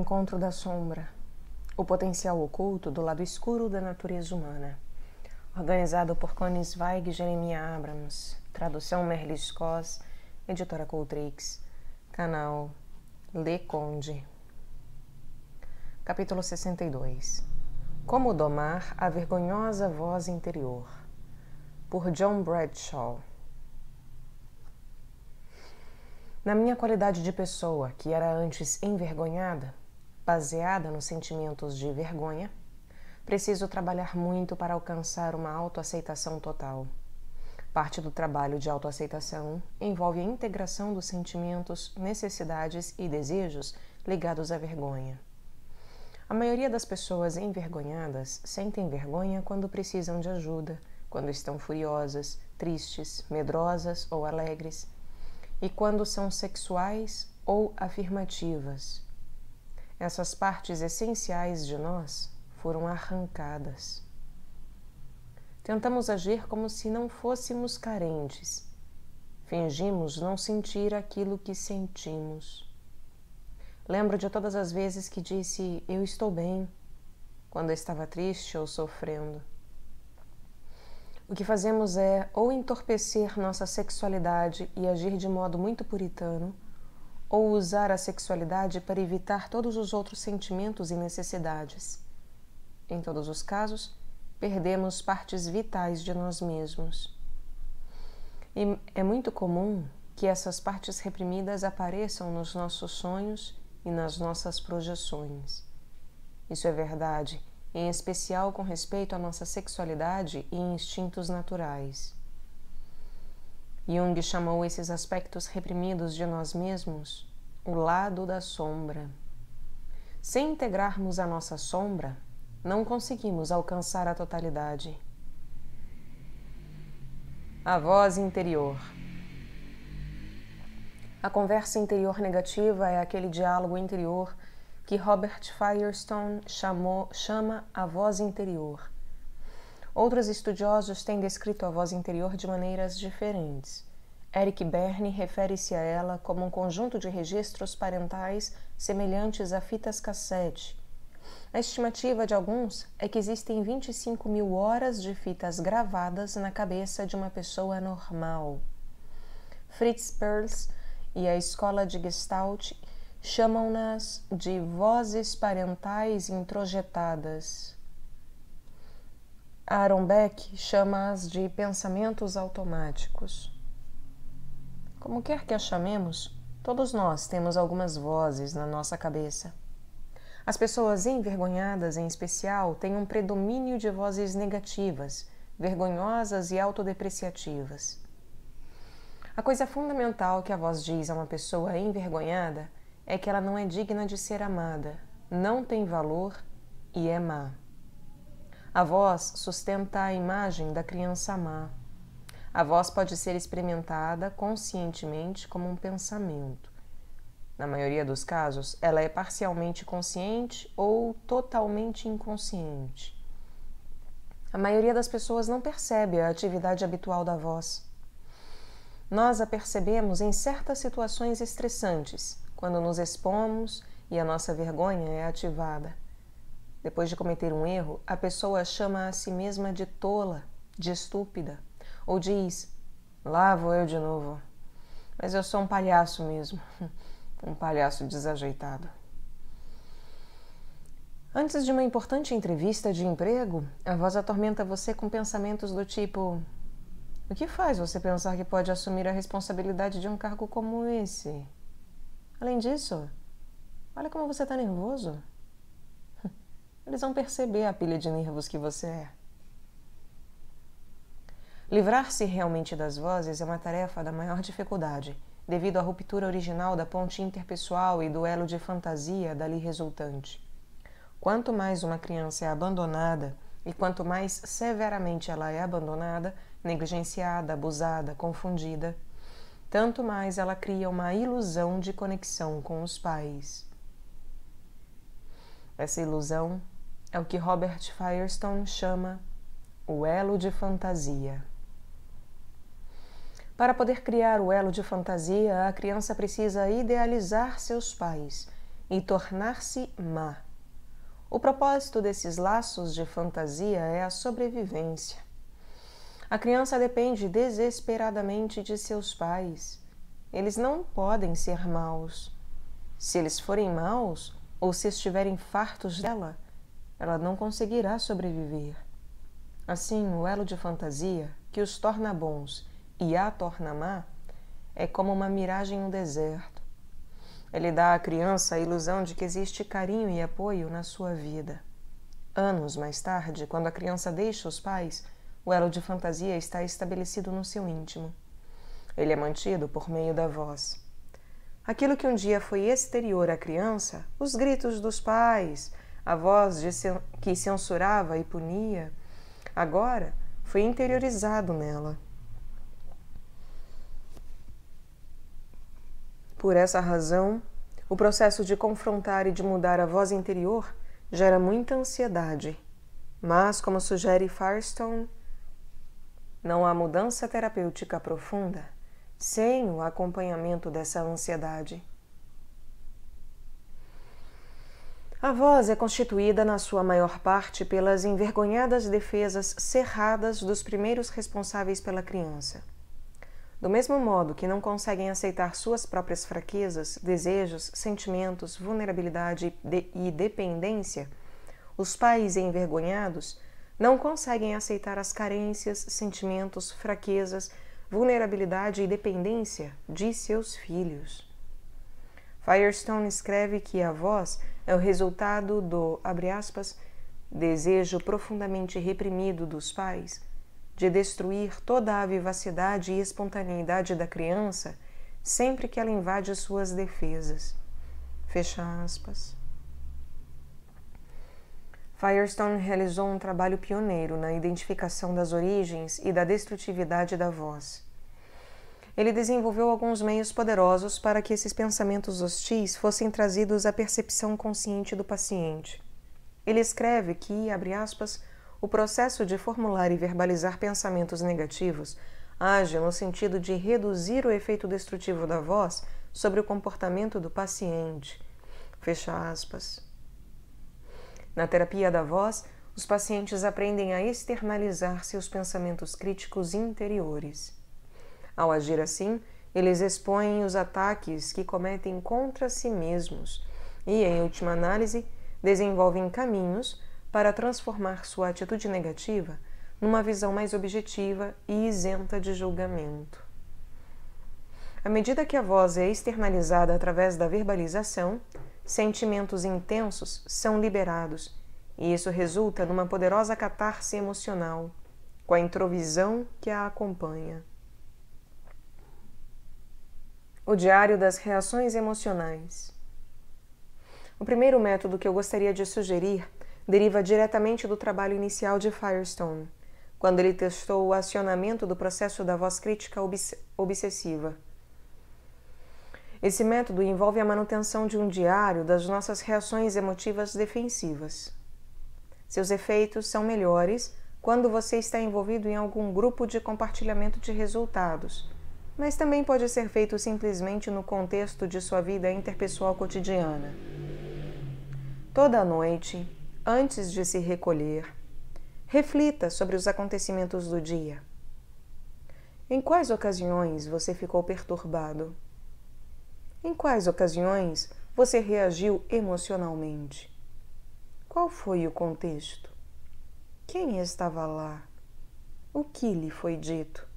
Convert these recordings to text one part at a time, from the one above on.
encontro da sombra, o potencial oculto do lado escuro da natureza humana. Organizado por Connie Zweig e Jeremiah Abrams. Tradução Merle Scott, editora Cultrix. Canal Le Conde. Capítulo 62. Como domar a vergonhosa voz interior. Por John Bradshaw. Na minha qualidade de pessoa que era antes envergonhada, baseada nos sentimentos de vergonha, preciso trabalhar muito para alcançar uma autoaceitação total. Parte do trabalho de autoaceitação envolve a integração dos sentimentos, necessidades e desejos ligados à vergonha. A maioria das pessoas envergonhadas sentem vergonha quando precisam de ajuda, quando estão furiosas, tristes, medrosas ou alegres, e quando são sexuais ou afirmativas. Essas partes essenciais de nós foram arrancadas. Tentamos agir como se não fôssemos carentes. Fingimos não sentir aquilo que sentimos. Lembro de todas as vezes que disse "eu estou bem", quando estava triste ou sofrendo. O que fazemos é ou entorpecer nossa sexualidade e agir de modo muito puritano, ou usar a sexualidade para evitar todos os outros sentimentos e necessidades. Em todos os casos, perdemos partes vitais de nós mesmos. E é muito comum que essas partes reprimidas apareçam nos nossos sonhos e nas nossas projeções. Isso é verdade, em especial com respeito à nossa sexualidade e instintos naturais. Jung chamou esses aspectos reprimidos de nós mesmos o lado da sombra. Sem integrarmos a nossa sombra, não conseguimos alcançar a totalidade. A voz interior. A conversa interior negativa é aquele diálogo interior que Robert Firestone chama a voz interior. Outros estudiosos têm descrito a voz interior de maneiras diferentes. Eric Berne refere-se a ela como um conjunto de registros parentais semelhantes a fitas cassete. A estimativa de alguns é que existem 25.000 horas de fitas gravadas na cabeça de uma pessoa normal. Fritz Perls e a escola de Gestalt chamam-nas de vozes parentais introjetadas. Aaron Beck chama-as de pensamentos automáticos. Como quer que a chamemos, todos nós temos algumas vozes na nossa cabeça. As pessoas envergonhadas, em especial, têm um predomínio de vozes negativas, vergonhosas e autodepreciativas. A coisa fundamental que a voz diz a uma pessoa envergonhada é que ela não é digna de ser amada, não tem valor e é má. A voz sustenta a imagem da criança má. A voz pode ser experimentada conscientemente como um pensamento. Na maioria dos casos, ela é parcialmente consciente ou totalmente inconsciente. A maioria das pessoas não percebe a atividade habitual da voz. Nós a percebemos em certas situações estressantes, quando nos expomos e a nossa vergonha é ativada. Depois de cometer um erro, a pessoa chama a si mesma de tola, de estúpida, ou diz, lá vou eu de novo, mas eu sou um palhaço mesmo, um palhaço desajeitado. Antes de uma importante entrevista de emprego, a voz atormenta você com pensamentos do tipo, o que faz você pensar que pode assumir a responsabilidade de um cargo como esse? Além disso, olha como você está nervoso. Eles vão perceber a pilha de nervos que você é. Livrar-se realmente das vozes é uma tarefa da maior dificuldade, devido à ruptura original da ponte interpessoal e do elo de fantasia dali resultante. Quanto mais uma criança é abandonada, e quanto mais severamente ela é abandonada, negligenciada, abusada, confundida, tanto mais ela cria uma ilusão de conexão com os pais. Essa ilusão é o que Robert Firestone chama o elo de fantasia. Para poder criar o elo de fantasia, a criança precisa idealizar seus pais, e tornar-se má. O propósito desses laços de fantasia é a sobrevivência. A criança depende desesperadamente de seus pais. Eles não podem ser maus. Se eles forem maus, ou se estiverem fartos dela, ela não conseguirá sobreviver. Assim, o elo de fantasia, que os torna bons e a torna má, é como uma miragem no deserto. Ele dá à criança a ilusão de que existe carinho e apoio na sua vida. Anos mais tarde, quando a criança deixa os pais, o elo de fantasia está estabelecido no seu íntimo. Ele é mantido por meio da voz. Aquilo que um dia foi exterior à criança, os gritos dos pais, a voz que censurava e punia, agora foi interiorizado nela. Por essa razão, o processo de confrontar e de mudar a voz interior gera muita ansiedade. Mas, como sugere Firestone, não há mudança terapêutica profunda sem o acompanhamento dessa ansiedade. A voz é constituída, na sua maior parte, pelas envergonhadas defesas cerradas dos primeiros responsáveis pela criança. Do mesmo modo que não conseguem aceitar suas próprias fraquezas, desejos, sentimentos, vulnerabilidade e dependência, os pais envergonhados não conseguem aceitar as carências, sentimentos, fraquezas, vulnerabilidade e dependência de seus filhos. Firestone escreve que a voz é o resultado do, abre aspas, desejo profundamente reprimido dos pais de destruir toda a vivacidade e espontaneidade da criança sempre que ela invade suas defesas. Fecha aspas. Firestone realizou um trabalho pioneiro na identificação das origens e da destrutividade da voz. Ele desenvolveu alguns meios poderosos para que esses pensamentos hostis fossem trazidos à percepção consciente do paciente. Ele escreve que, abre aspas, o processo de formular e verbalizar pensamentos negativos age no sentido de reduzir o efeito destrutivo da voz sobre o comportamento do paciente. Fecha aspas. Na terapia da voz, os pacientes aprendem a externalizar seus pensamentos críticos interiores. Ao agir assim, eles expõem os ataques que cometem contra si mesmos e, em última análise, desenvolvem caminhos para transformar sua atitude negativa numa visão mais objetiva e isenta de julgamento. À medida que a voz é externalizada através da verbalização, sentimentos intensos são liberados, e isso resulta numa poderosa catarse emocional, com a introvisão que a acompanha. O diário das reações emocionais. O primeiro método que eu gostaria de sugerir deriva diretamente do trabalho inicial de Firestone, quando ele testou o acionamento do processo da voz crítica obsessiva. Esse método envolve a manutenção de um diário das nossas reações emotivas defensivas. Seus efeitos são melhores quando você está envolvido em algum grupo de compartilhamento de resultados, mas também pode ser feito simplesmente no contexto de sua vida interpessoal cotidiana. Toda noite, antes de se recolher, reflita sobre os acontecimentos do dia. Em quais ocasiões você ficou perturbado? Em quais ocasiões você reagiu emocionalmente? Qual foi o contexto? Quem estava lá? O que lhe foi dito?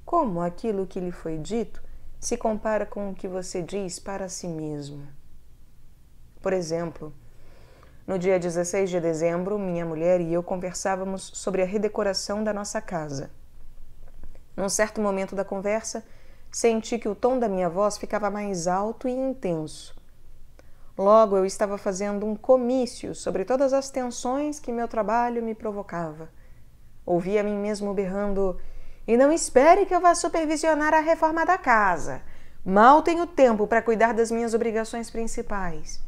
Como aquilo que lhe foi dito se compara com o que você diz para si mesmo? Por exemplo, no dia 16 de dezembro, minha mulher e eu conversávamos sobre a redecoração da nossa casa. Num certo momento da conversa, senti que o tom da minha voz ficava mais alto e intenso. Logo, eu estava fazendo um comício sobre todas as tensões que meu trabalho me provocava. Ouvi a mim mesmo berrando: "E não espere que eu vá supervisionar a reforma da casa. Mal tenho tempo para cuidar das minhas obrigações principais."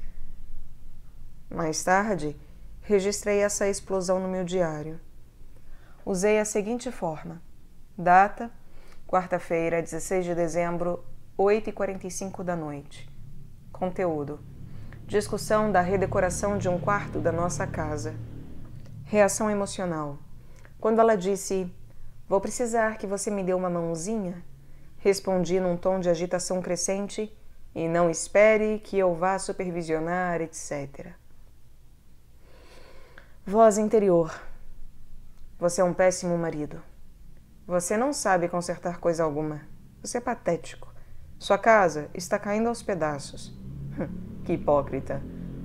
Mais tarde, registrei essa explosão no meu diário. Usei a seguinte forma: data, quarta-feira, 16 de dezembro, 8h45 da noite. Conteúdo: Discussão da redecoração de um quarto da nossa casa. Reação emocional. Quando ela disse, vou precisar que você me dê uma mãozinha, respondi num tom de agitação crescente, e não espere que eu vá supervisionar, etc. Voz interior. Você é um péssimo marido. Você não sabe consertar coisa alguma. Você é patético. Sua casa está caindo aos pedaços. Que hipócrita.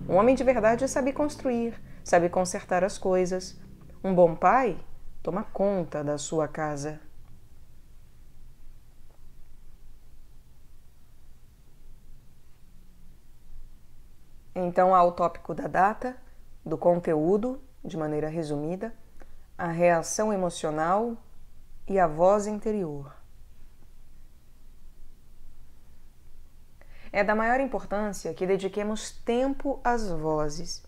Um homem de verdade sabe construir, sabe consertar as coisas. Um bom pai toma conta da sua casa. Então há o tópico da data, do conteúdo, de maneira resumida, a reação emocional e a voz interior. É da maior importância que dediquemos tempo às vozes.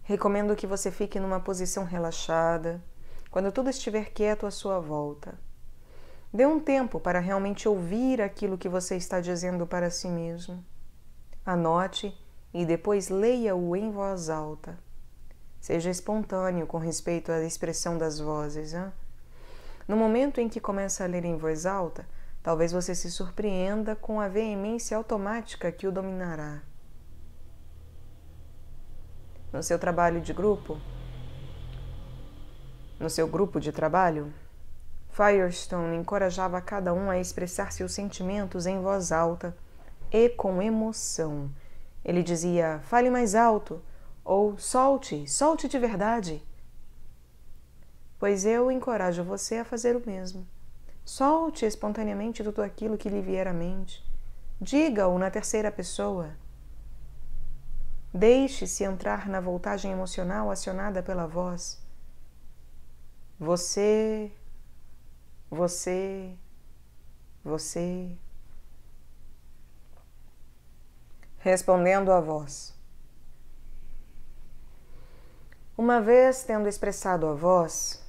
Recomendo que você fique numa posição relaxada, quando tudo estiver quieto à sua volta. Dê um tempo para realmente ouvir aquilo que você está dizendo para si mesmo. Anote e depois leia-o em voz alta. Seja espontâneo com respeito à expressão das vozes. Hein? No momento em que começa a ler em voz alta, talvez você se surpreenda com a veemência automática que o dominará. No seu trabalho de grupo, no seu grupo de trabalho, Firestone encorajava cada um a expressar seus sentimentos em voz alta e com emoção. Ele dizia, fale mais alto, ou solte de verdade. Pois eu encorajo você a fazer o mesmo. Solte espontaneamente tudo aquilo que lhe vier à mente. Diga-o na terceira pessoa. Deixe-se entrar na voltagem emocional acionada pela voz. Você. Respondendo à voz. Uma vez tendo expressado a voz,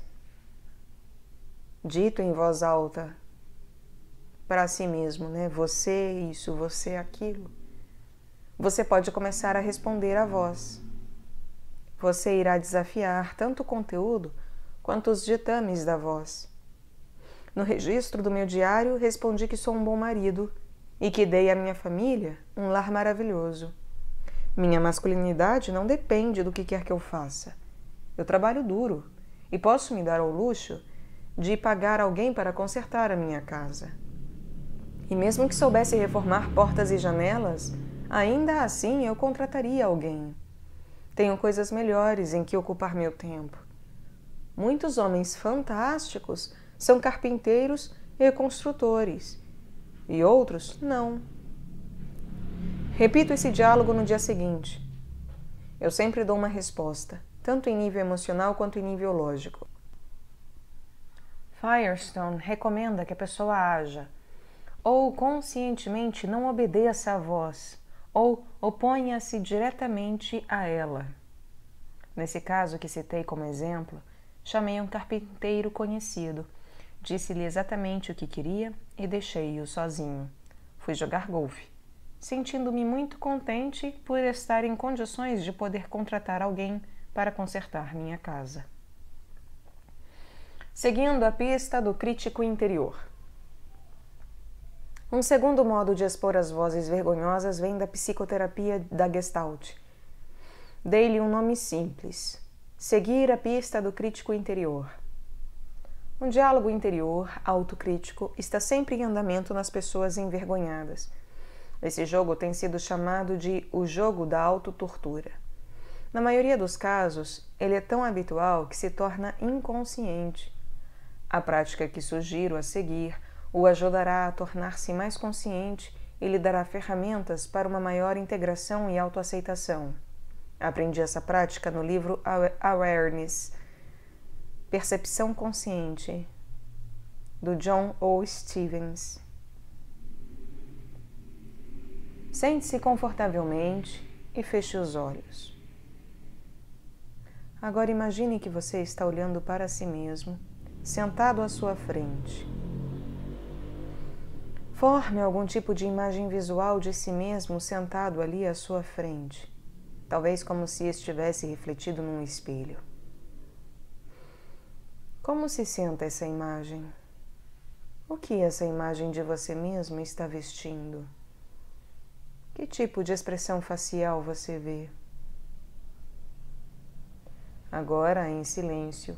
dito em voz alta para si mesmo, né? Você isso, você aquilo. Você pode começar a responder à voz. Você irá desafiar tanto o conteúdo quanto os ditames da voz. No registro do meu diário, respondi que sou um bom marido e que dei à minha família um lar maravilhoso. Minha masculinidade não depende do que quer que eu faça. Eu trabalho duro e posso me dar ao luxo de pagar alguém para consertar a minha casa. E mesmo que soubesse reformar portas e janelas, ainda assim eu contrataria alguém. Tenho coisas melhores em que ocupar meu tempo. Muitos homens fantásticos são carpinteiros e construtores, e outros não. Repito esse diálogo no dia seguinte. Eu sempre dou uma resposta, tanto em nível emocional quanto em nível lógico. Firestone recomenda que a pessoa haja, ou conscientemente não obedeça à voz, ou oponha-se diretamente a ela. Nesse caso que citei como exemplo, chamei um carpinteiro conhecido, disse-lhe exatamente o que queria e deixei-o sozinho. Fui jogar golfe, sentindo-me muito contente por estar em condições de poder contratar alguém para consertar minha casa. Seguindo a pista do crítico interior. Um segundo modo de expor as vozes vergonhosas vem da psicoterapia da Gestalt. Dei-lhe um nome simples: seguir a pista do crítico interior. Um diálogo interior, autocrítico, está sempre em andamento nas pessoas envergonhadas. Esse jogo tem sido chamado de o jogo da autotortura. Na maioria dos casos, ele é tão habitual que se torna inconsciente. A prática que sugiro a seguir o ajudará a tornar-se mais consciente e lhe dará ferramentas para uma maior integração e autoaceitação. Aprendi essa prática no livro Awareness, Percepção Consciente, do John O. Stevens. Sente-se confortavelmente e feche os olhos. Agora imagine que você está olhando para si mesmo, sentado à sua frente. Forme algum tipo de imagem visual de si mesmo sentado ali à sua frente. talvez como se estivesse refletido num espelho. Como se senta essa imagem? O que essa imagem de você mesmo está vestindo? Que tipo de expressão facial você vê? Agora, em silêncio,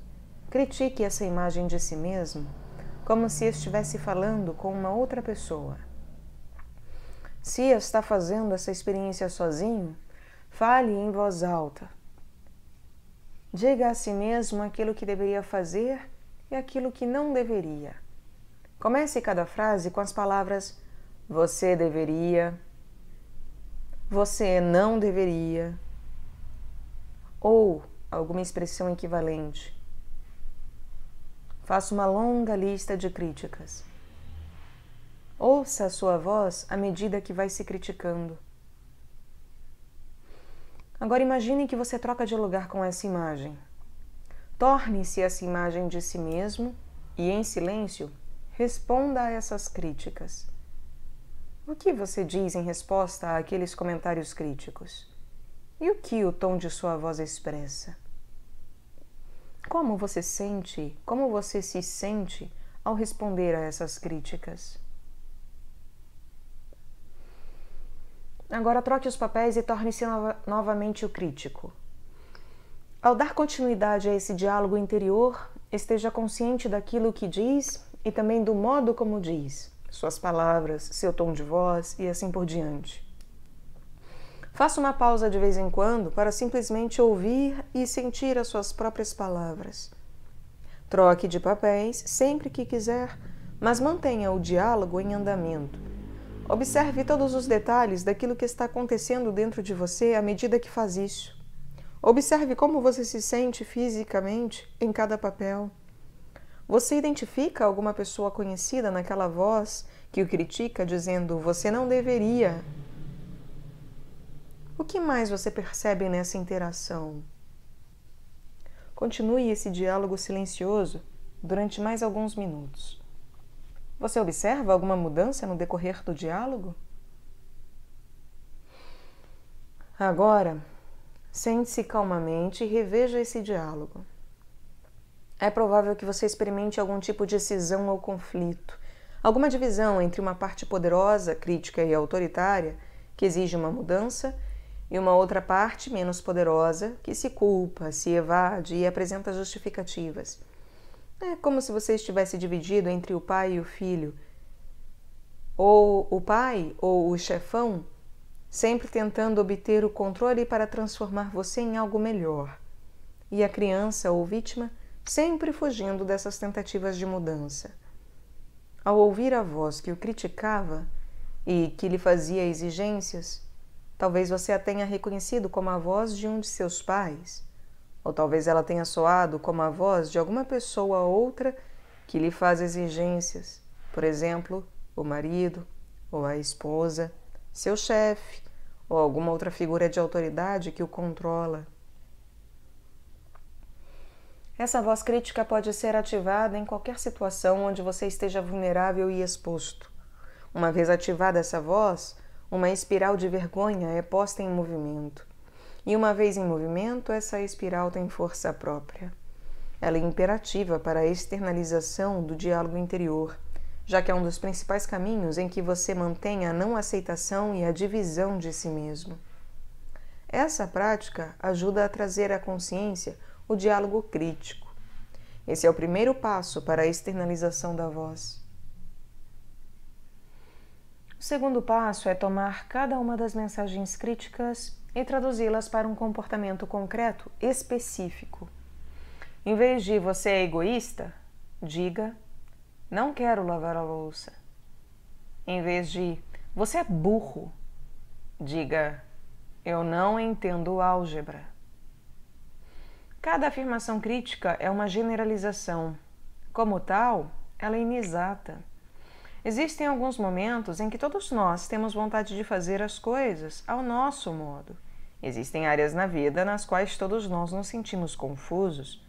critique essa imagem de si mesmo como se estivesse falando com uma outra pessoa. Se está fazendo essa experiência sozinho, fale em voz alta. Diga a si mesmo aquilo que deveria fazer e aquilo que não deveria. Comece cada frase com as palavras você deveria, você não deveria, ou alguma expressão equivalente. Faça uma longa lista de críticas. Ouça a sua voz à medida que vai se criticando. Agora imagine que você troca de lugar com essa imagem. Torne-se essa imagem de si mesmo e, em silêncio, responda a essas críticas. O que você diz em resposta àqueles comentários críticos? E o que o tom de sua voz expressa? Como você se sente ao responder a essas críticas? Agora troque os papéis e torne-se novamente o crítico. Ao dar continuidade a esse diálogo interior, esteja consciente daquilo que diz e também do modo como diz, suas palavras, seu tom de voz e assim por diante. Faça uma pausa de vez em quando para simplesmente ouvir e sentir as suas próprias palavras. Troque de papéis sempre que quiser, mas mantenha o diálogo em andamento. Observe todos os detalhes daquilo que está acontecendo dentro de você à medida que faz isso. Observe como você se sente fisicamente em cada papel. Você identifica alguma pessoa conhecida naquela voz que o critica dizendo você não deveria? O que mais você percebe nessa interação? Continue esse diálogo silencioso durante mais alguns minutos. Você observa alguma mudança no decorrer do diálogo? Agora, sente-se calmamente e reveja esse diálogo. É provável que você experimente algum tipo de cisão ou conflito, alguma divisão entre uma parte poderosa, crítica e autoritária, que exige uma mudança, e uma outra parte menos poderosa, que se culpa, se evade e apresenta justificativas. É como se você estivesse dividido entre o pai e o filho, ou o pai ou o chefão, sempre tentando obter o controle para transformar você em algo melhor, e a criança ou vítima sempre fugindo dessas tentativas de mudança. Ao ouvir a voz que o criticava e que lhe fazia exigências, talvez você a tenha reconhecido como a voz de um de seus pais, ou talvez ela tenha soado como a voz de alguma pessoa outra que lhe faz exigências, por exemplo, o marido, ou a esposa, seu chefe, ou alguma outra figura de autoridade que o controla. Essa voz crítica pode ser ativada em qualquer situação onde você esteja vulnerável e exposto. Uma vez ativada essa voz, uma espiral de vergonha é posta em movimento. E uma vez em movimento, essa espiral tem força própria. Ela é imperativa para a externalização do diálogo interior, já que é um dos principais caminhos em que você mantém a não aceitação e a divisão de si mesmo. Essa prática ajuda a trazer à consciência o diálogo crítico. Esse é o primeiro passo para a externalização da voz. O segundo passo é tomar cada uma das mensagens críticas e traduzi-las para um comportamento concreto específico. Em vez de você é egoísta, diga não quero lavar a louça. Em vez de você é burro, diga eu não entendo álgebra. Cada afirmação crítica é uma generalização. Como tal, ela é inexata. Existem alguns momentos em que todos nós temos vontade de fazer as coisas ao nosso modo. Existem áreas na vida nas quais todos nós nos sentimos confusos,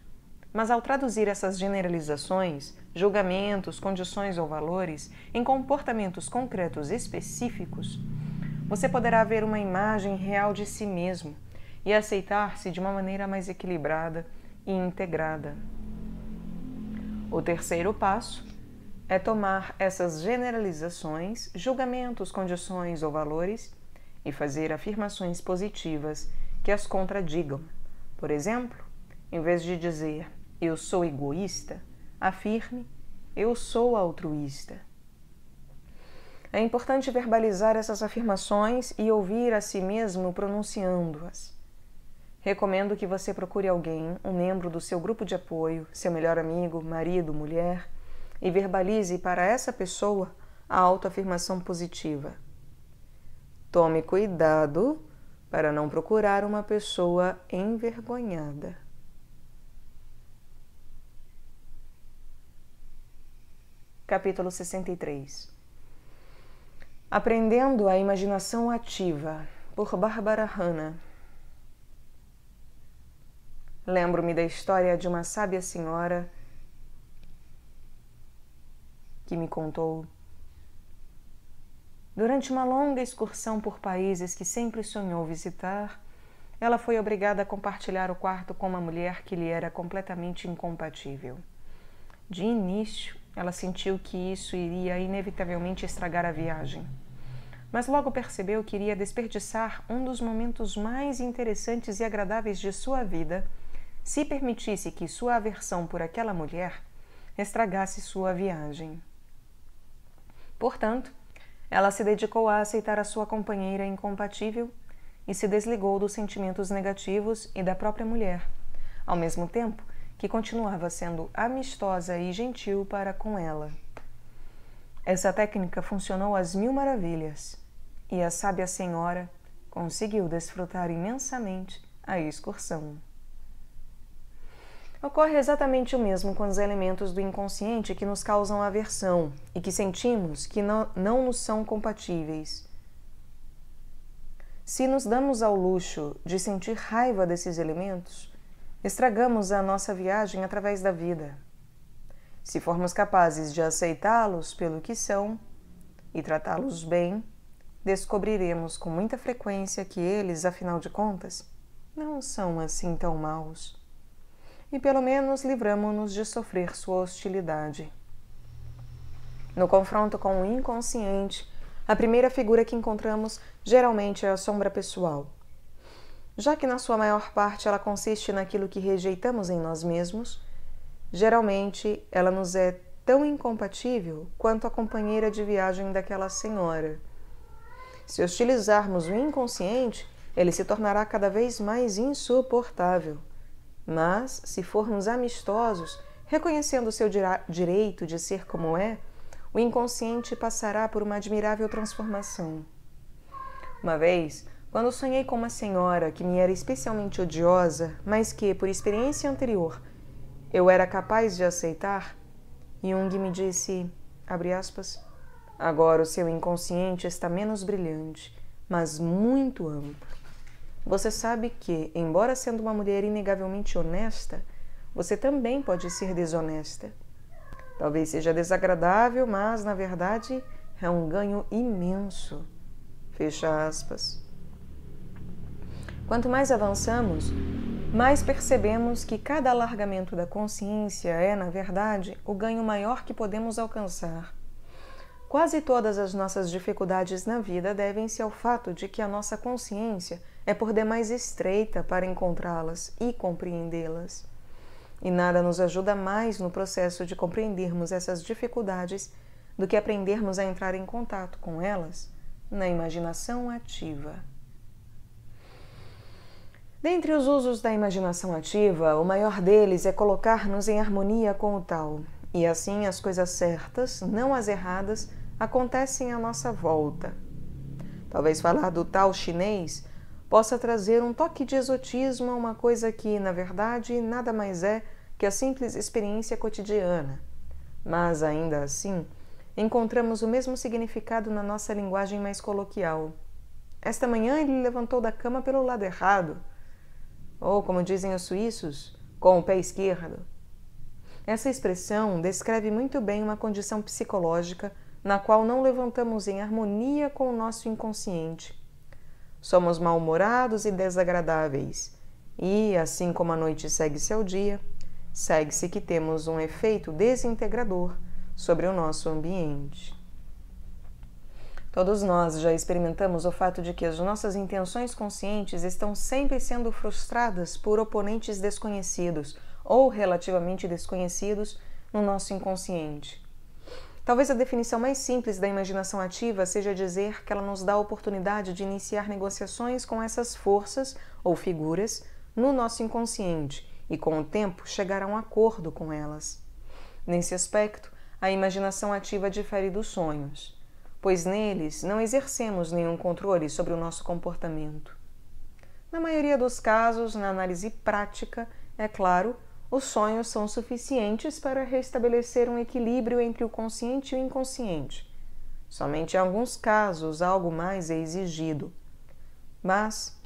mas ao traduzir essas generalizações, julgamentos, condições ou valores em comportamentos concretos específicos, você poderá ver uma imagem real de si mesmo e aceitar-se de uma maneira mais equilibrada e integrada. O terceiro passo é tomar essas generalizações, julgamentos, condições ou valores e fazer afirmações positivas que as contradigam. Por exemplo, em vez de dizer eu sou egoísta, afirme eu sou altruísta. É importante verbalizar essas afirmações e ouvir a si mesmo pronunciando-as. Recomendo que você procure alguém, um membro do seu grupo de apoio, seu melhor amigo, marido, mulher, e verbalize para essa pessoa a autoafirmação positiva. Tome cuidado para não procurar uma pessoa envergonhada. Capítulo 63. Aprendendo a Imaginação Ativa, por Barbara Hanna. Lembro-me da história de uma sábia senhora que me contou. Durante uma longa excursão por países que sempre sonhou visitar, ela foi obrigada a compartilhar o quarto com uma mulher que lhe era completamente incompatível. De início, ela sentiu que isso iria inevitavelmente estragar a viagem, mas logo percebeu que iria desperdiçar um dos momentos mais interessantes e agradáveis de sua vida se permitisse que sua aversão por aquela mulher estragasse sua viagem. Portanto, ela se dedicou a aceitar a sua companheira incompatível e se desligou dos sentimentos negativos e da própria mulher, ao mesmo tempo que continuava sendo amistosa e gentil para com ela. Essa técnica funcionou às mil maravilhas e a sábia senhora conseguiu desfrutar imensamente a excursão. Ocorre exatamente o mesmo com os elementos do inconsciente que nos causam aversão e que sentimos que não nos são compatíveis. Se nos damos ao luxo de sentir raiva desses elementos, estragamos a nossa viagem através da vida. Se formos capazes de aceitá-los pelo que são e tratá-los bem, descobriremos com muita frequência que eles, afinal de contas, não são assim tão maus. E pelo menos livramo-nos de sofrer sua hostilidade. No confronto com o inconsciente, a primeira figura que encontramos geralmente é a sombra pessoal. Já que na sua maior parte ela consiste naquilo que rejeitamos em nós mesmos, geralmente ela nos é tão incompatível quanto a companheira de viagem daquela senhora. Se hostilizarmos o inconsciente, ele se tornará cada vez mais insuportável. Mas, se formos amistosos, reconhecendo o seu direito de ser como é, o inconsciente passará por uma admirável transformação. Uma vez, quando sonhei com uma senhora que me era especialmente odiosa, mas que, por experiência anterior, eu era capaz de aceitar, Jung me disse, abre aspas, agora o seu inconsciente está menos brilhante, mas muito amplo. Você sabe que, embora sendo uma mulher inegavelmente honesta, você também pode ser desonesta. Talvez seja desagradável, mas, na verdade, é um ganho imenso. Fecha aspas. Quanto mais avançamos, mais percebemos que cada alargamento da consciência é, na verdade, o ganho maior que podemos alcançar. Quase todas as nossas dificuldades na vida devem-se ao fato de que a nossa consciência é por demais estreita para encontrá-las e compreendê-las. E nada nos ajuda mais no processo de compreendermos essas dificuldades do que aprendermos a entrar em contato com elas na imaginação ativa. Dentre os usos da imaginação ativa, o maior deles é colocar-nos em harmonia com o tal, e assim as coisas certas, não as erradas, acontecem à nossa volta. Talvez falar do tal chinês possa trazer um toque de exotismo a uma coisa que, na verdade, nada mais é que a simples experiência cotidiana. Mas, ainda assim, encontramos o mesmo significado na nossa linguagem mais coloquial. Esta manhã ele levantou da cama pelo lado errado. Ou, como dizem os suíços, com o pé esquerdo. Essa expressão descreve muito bem uma condição psicológica na qual não levantamos em harmonia com o nosso inconsciente. Somos mal-humorados e desagradáveis. E, assim como a noite segue-se ao dia, segue-se que temos um efeito desintegrador sobre o nosso ambiente. Todos nós já experimentamos o fato de que as nossas intenções conscientes estão sempre sendo frustradas por oponentes desconhecidos ou relativamente desconhecidos no nosso inconsciente. Talvez a definição mais simples da imaginação ativa seja dizer que ela nos dá a oportunidade de iniciar negociações com essas forças ou figuras no nosso inconsciente e, com o tempo, chegar a um acordo com elas. Nesse aspecto, a imaginação ativa difere dos sonhos, pois neles não exercemos nenhum controle sobre o nosso comportamento. Na maioria dos casos, na análise prática, é claro, os sonhos são suficientes para restabelecer um equilíbrio entre o consciente e o inconsciente. Somente em alguns casos algo mais é exigido. Mas,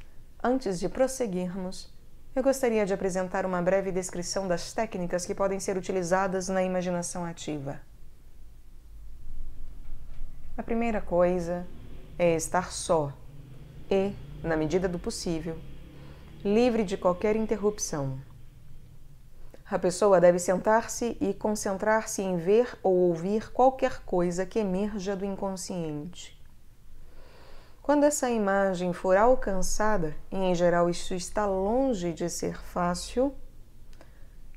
antes de prosseguirmos, eu gostaria de apresentar uma breve descrição das técnicas que podem ser utilizadas na imaginação ativa. A primeira coisa é estar só e, na medida do possível, livre de qualquer interrupção. A pessoa deve sentar-se e concentrar-se em ver ou ouvir qualquer coisa que emerja do inconsciente. Quando essa imagem for alcançada, e em geral isso está longe de ser fácil,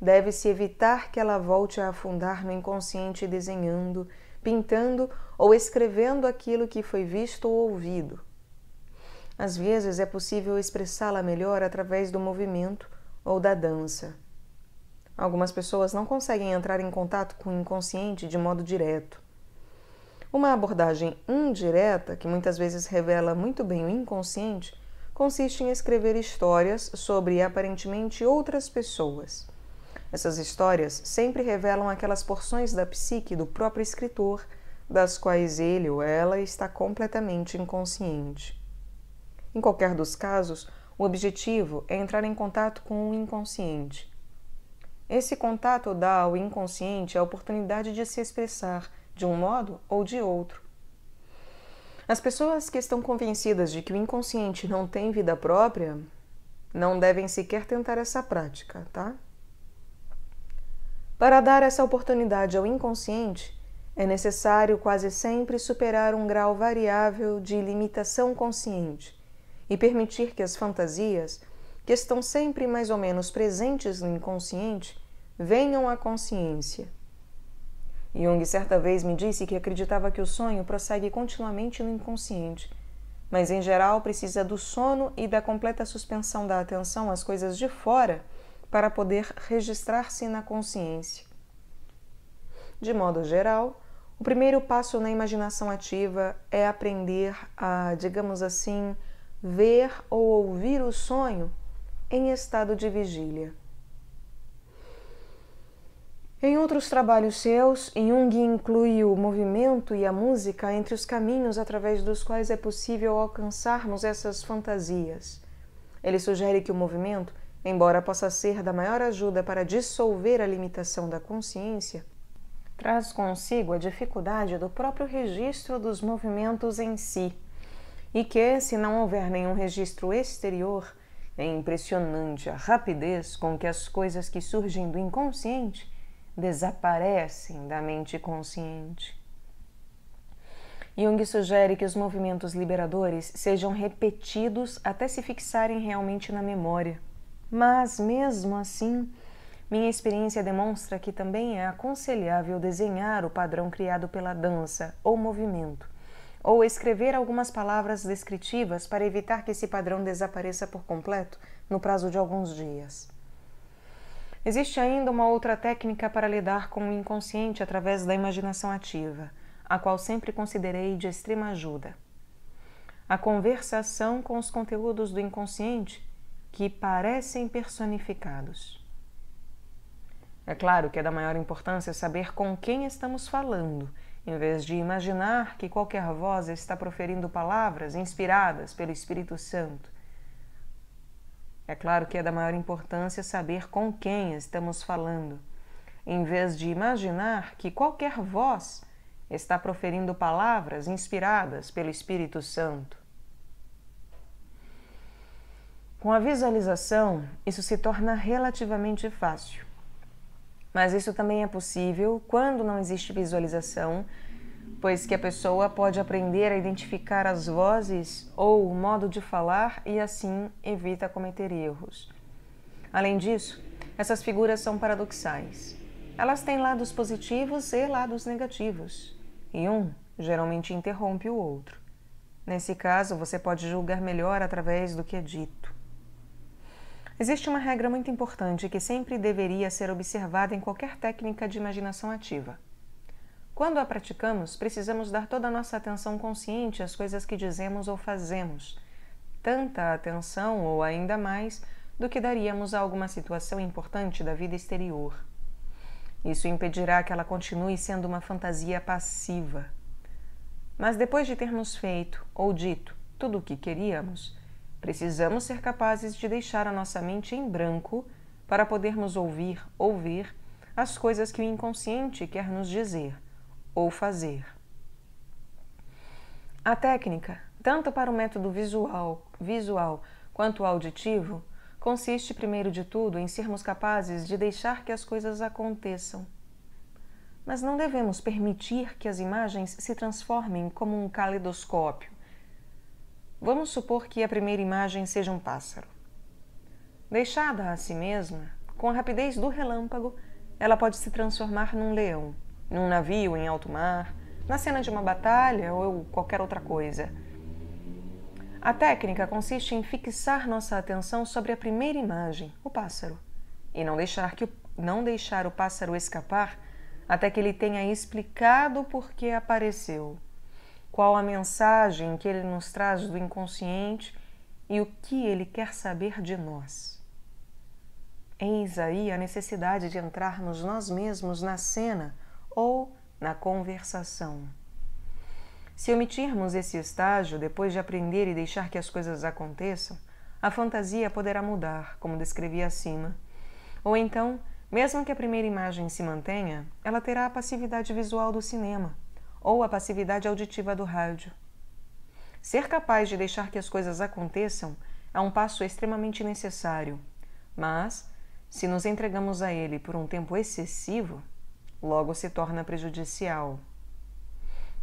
deve-se evitar que ela volte a afundar no inconsciente desenhando, pintando ou escrevendo aquilo que foi visto ou ouvido. Às vezes é possível expressá-la melhor através do movimento ou da dança. Algumas pessoas não conseguem entrar em contato com o inconsciente de modo direto. Uma abordagem indireta, que muitas vezes revela muito bem o inconsciente, consiste em escrever histórias sobre aparentemente outras pessoas. Essas histórias sempre revelam aquelas porções da psique do próprio escritor, das quais ele ou ela está completamente inconsciente. Em qualquer dos casos, o objetivo é entrar em contato com o inconsciente. Esse contato dá ao inconsciente a oportunidade de se expressar de um modo ou de outro. As pessoas que estão convencidas de que o inconsciente não tem vida própria não devem sequer tentar essa prática, tá? Para dar essa oportunidade ao inconsciente, é necessário quase sempre superar um grau variável de limitação consciente e permitir que as fantasias, que estão sempre mais ou menos presentes no inconsciente, venham à consciência. Jung certa vez me disse que acreditava que o sonho prossegue continuamente no inconsciente, mas em geral precisa do sono e da completa suspensão da atenção às coisas de fora para poder registrar-se na consciência. De modo geral, o primeiro passo na imaginação ativa é aprender a, digamos assim, ver ou ouvir o sonho em estado de vigília. Em outros trabalhos seus, Jung inclui o movimento e a música entre os caminhos através dos quais é possível alcançarmos essas fantasias. Ele sugere que o movimento, embora possa ser da maior ajuda para dissolver a limitação da consciência, traz consigo a dificuldade do próprio registro dos movimentos em si, e que, se não houver nenhum registro exterior, é impressionante a rapidez com que as coisas que surgem do inconsciente desaparecem da mente consciente. Jung sugere que os movimentos liberadores sejam repetidos até se fixarem realmente na memória. Mas, mesmo assim, minha experiência demonstra que também é aconselhável desenhar o padrão criado pela dança ou movimento, ou escrever algumas palavras descritivas para evitar que esse padrão desapareça por completo no prazo de alguns dias. Existe ainda uma outra técnica para lidar com o inconsciente através da imaginação ativa, a qual sempre considerei de extrema ajuda. A conversação com os conteúdos do inconsciente que parecem personificados. É claro que é da maior importância saber com quem estamos falando, em vez de imaginar que qualquer voz está proferindo palavras inspiradas pelo Espírito Santo. É claro que é da maior importância saber com quem estamos falando, em vez de imaginar que qualquer voz está proferindo palavras inspiradas pelo Espírito Santo. Com a visualização, isso se torna relativamente fácil. Mas isso também é possível quando não existe visualização, pois que a pessoa pode aprender a identificar as vozes ou o modo de falar e assim evita cometer erros. Além disso, essas figuras são paradoxais. Elas têm lados positivos e lados negativos, e um geralmente interrompe o outro. Nesse caso, você pode julgar melhor através do que é dito. Existe uma regra muito importante que sempre deveria ser observada em qualquer técnica de imaginação ativa. Quando a praticamos, precisamos dar toda a nossa atenção consciente às coisas que dizemos ou fazemos, tanta atenção ou ainda mais do que daríamos a alguma situação importante da vida exterior. Isso impedirá que ela continue sendo uma fantasia passiva. Mas depois de termos feito ou dito tudo o que queríamos, precisamos ser capazes de deixar a nossa mente em branco para podermos ouvir ou ver as coisas que o inconsciente quer nos dizer ou fazer. A técnica, tanto para o método visual quanto o auditivo, consiste, primeiro de tudo, em sermos capazes de deixar que as coisas aconteçam. Mas não devemos permitir que as imagens se transformem como um caleidoscópio. Vamos supor que a primeira imagem seja um pássaro. Deixada a si mesma, com a rapidez do relâmpago, ela pode se transformar num leão, num navio em alto mar, na cena de uma batalha ou qualquer outra coisa. A técnica consiste em fixar nossa atenção sobre a primeira imagem, o pássaro, e não deixar o pássaro escapar até que ele tenha explicado por que apareceu, qual a mensagem que ele nos traz do inconsciente e o que ele quer saber de nós. Eis aí a necessidade de entrarmos nós mesmos na cena ou na conversação. Se omitirmos esse estágio depois de aprender e deixar que as coisas aconteçam, a fantasia poderá mudar, como descrevi acima. Ou então, mesmo que a primeira imagem se mantenha, ela terá a passividade visual do cinema ou a passividade auditiva do rádio. Ser capaz de deixar que as coisas aconteçam é um passo extremamente necessário, mas, se nos entregamos a ele por um tempo excessivo, logo se torna prejudicial.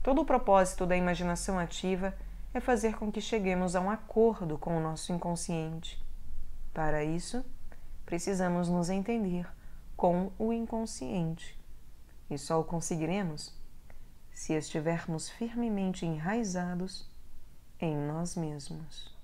Todo o propósito da imaginação ativa é fazer com que cheguemos a um acordo com o nosso inconsciente. Para isso, precisamos nos entender com o inconsciente. E só o conseguiremos se estivermos firmemente enraizados em nós mesmos.